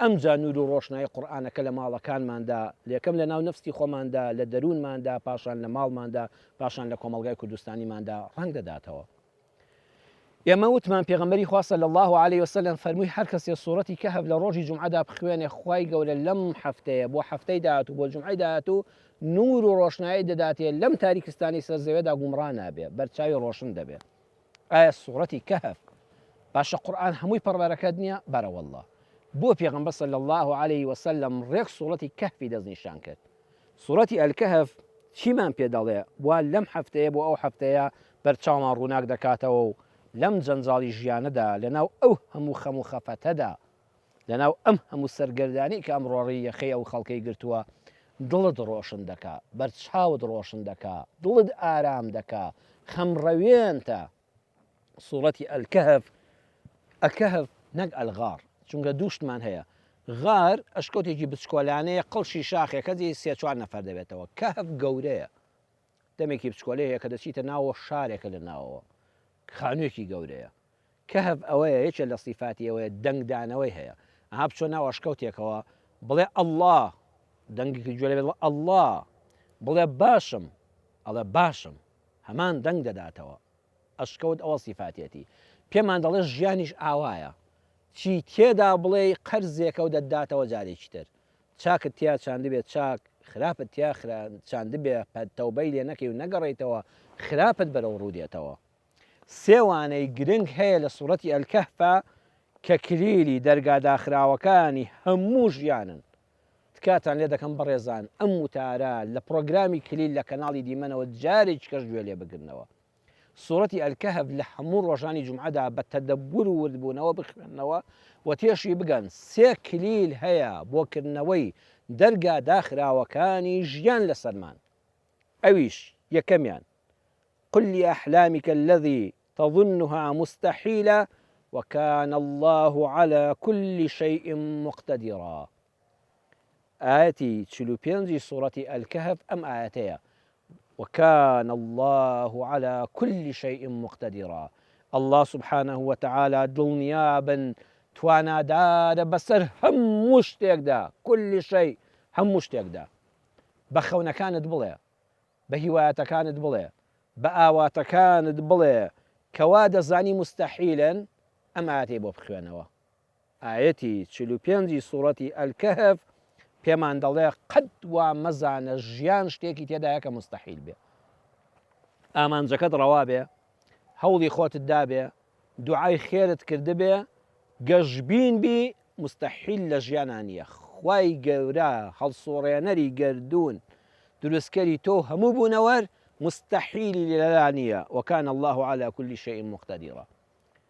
ئەمجا نور و ڕۆشنایی قورئانەکە لە ماڵەکانماندا لەکەم لە ناو نەفسی خۆماندا لە دەروونماندا پاشان لە ماڵماندا پاشان لە کۆمەڵگای کوردستانیماندا ڕەنگ دەداتەوە. ئێمە وتمان پێغەمبەری خوا صلی الله علیه وسلم فەرمووی هەر کەسێ سوورەتی کەهف لە ڕۆژی جومعەدا بخوێنێ خوای گەورە لەم هەفتەیە بۆ هەفتەی داهاتوو بۆ جومعەی داهاتوو نور و ڕۆشنایی دەداتێ لەم تاریکستانی سەر زەوێدا گومڕا نابێ بەرچاوی ڕۆشن دەبێت. ئایا سوورەتی کەهف باشە قورئان هەمووی پەروەرەکەت نییە؟ بەرە وەڵڵا. بۆ پێغەمبەر صلی الله علیه وسلم ڕێک سوورەتی کەهفی دەستنیشان کرد. سوورەتی ئەلکەهف چیمان پێ دەڵێ؟ وا لەم هەفتەیە بۆ ئەو هەفتەیە بەرچاومان ڕووناک دەکاتەوە و لەم جەنجاڵی ژیانەدا لەناو ئەو هەموو خەم و خەفەتەدا لەناو ئەم هەموو سەرگەردانی کە ئەمڕۆڕی یەخەی ئەو خەڵکەی گرتووە دڵت ڕۆشن دەکا، بەرچاوت ڕۆشن دەکا، دڵت ئارام دەکا، خەمڕەوێنتە. سوورەتی ئەلکەهف، ئەکەهف نەک ئەلغار، چونکە دووشتمان هەیە. غار ئەشکەوتێکی بچکۆلانەیە قەڵشی شاخێکەی سێ چوار نەفەر دەبێتەوە. کەهف گەورەیە، دەمێکی بچکۆلەیە کە دەچیتە ناوە شارێکە لە ناوەوە، خانوویەکی گەورەیە. کەهف ئەوەیە یەکێ لە سیفاتی ئەوەیە دەنگدانەوەی هەیە. ئەها بچۆ ناو ئەشکەوتێکەوە بڵێ ئەڵڵا، دەنگێکی گوێ لێ بڵێ ئەڵڵا، بڵێ باشم، ئەڵێ باشم، هەمان دەنگ دەداتەوە. ئەشکەوت ئەوە سیفاتێتی. پێمان دەڵێ ژیانیش ئاوایە، چی تێدا بڵێ قەرزێکە و دەداتەوە جارێکی تر. چاکت تیا چاندبێت چاک، خراپت تیا چاندبێ تەوبەی لێ نەکەی و نەگەڕێیتەوە، خراپت بەرەو ڕوودێتەوە. سێوانەی گرنگ هەیە لە سوورەتی ئەلکەهفە کە کلیلی دەرگاداخراوەکانی هەموو ژیانن. تکاتان لێ دەکەم بەڕێزان ئەم وتارە لە پرۆگرامی کلیل لە کەناڵی دیمەنەوە جارێکی کەس گوێ لێ بگرنەوە. سوورەتی ئەلکەهف لە هەموو ڕۆژانی جومعەدا بە تەدەبور و وردبوونەوە بخوێننەوە و تێشی بگەن سێ کلیل هەیە بۆکردنەوەی دەرگا داخراوەکانی ژیان لەسەرمان. ئەویش یەکەمیان قل لأحلامك الذي تظنها مستحيلة وكان الله على كل شيء مقتدرا. آياتي 45 سورة الكهف أم آياتها وكان الله على كل شيء مقتدرا. الله سبحانه وتعالى دڵنیابن توانادارە بەسەر هەموو شتێکدا، كل شيء هەموو شتێکدا. بە خەونەکانت بڵێ، بە هیوایەتەکانت بڵێ، بە ئاواتەکانت بڵێ کەوا دەزانی مستەحیلن. ئەم ئاەتەی بۆ بخوێنەوە. ئاەتی 45 سوورەتی ئەلکەهف پێمان دەڵێ قەت وا مەزانە ژیان شتێکی تێدایە کە مستەحیل بێ. ئامانجەکەت ڕەوا بێ، هەوڵی خۆتت دابێ، دوعای خێرت کردبێ، گەشبین بی، مستەحیل لە ژیانان نییە. خوای گەورە هەڵسوڕێنەری گەردوون دروستکەری تۆ هەموو بوونەوەر مستەحیلی لەلا نییە. وەکان الله على كل شيء مقتدرا.